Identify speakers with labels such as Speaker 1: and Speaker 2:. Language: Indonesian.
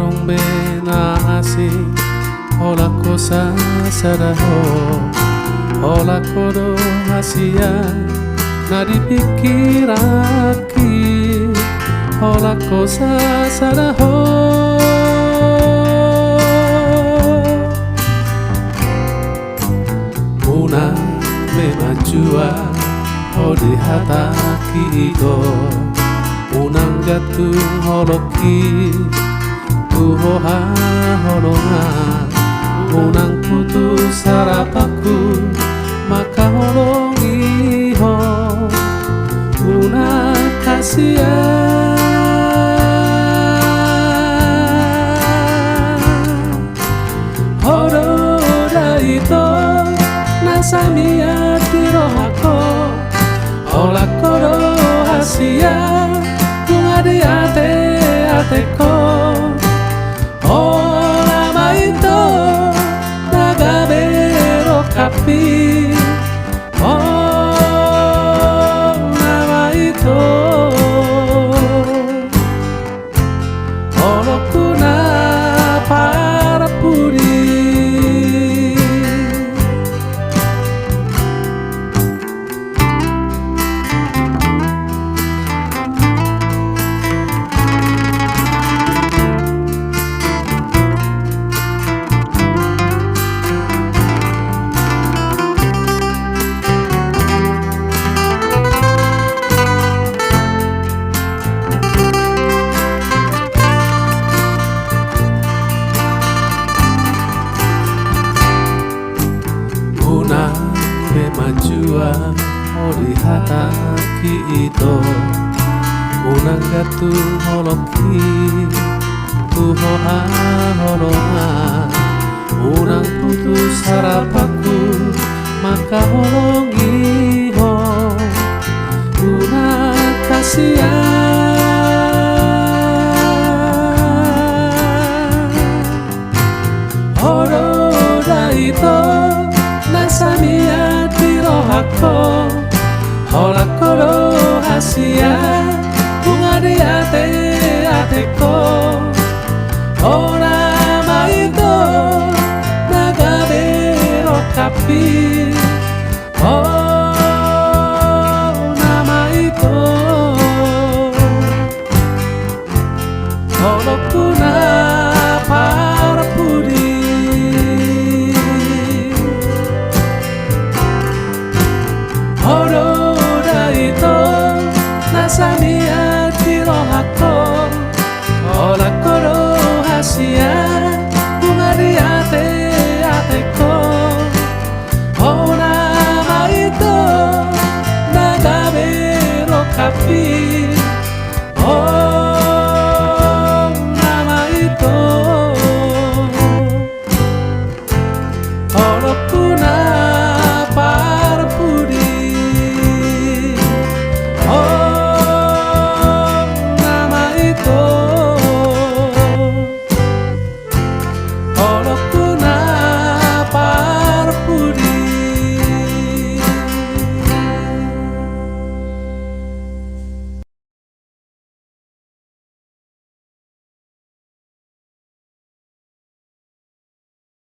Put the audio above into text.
Speaker 1: Arong bena asing Ola kosa sadaho Ola kodo hasia Na dipikiraki Ola kosa sadaho Una memajua Odi hataki iko Unang gatung holoki Tuhoha holonga Unang putus harapaku Maka holongiho Una kasihan Horoda ito Nasamia tirohako Ola koro hasia Bunga di ate-ateko Ola maito Nagabero kapi Ola maito Olo kuna para puri Memajua ori hataki ito Unang gatung holoki Tuhoha holonga Unang putus harapaku Maka holongiho Una kasihan Horoda ito Nasamia tirohako Ola koro hasia Bunga di ate-ateko Ora maito Nagabero kapi Ora maito Olo kuna para pudi Horoda ito Nasamia tirohako Ola koro hasia Bunga di ate-ateko Ora maito Nagabero kapi Ora maito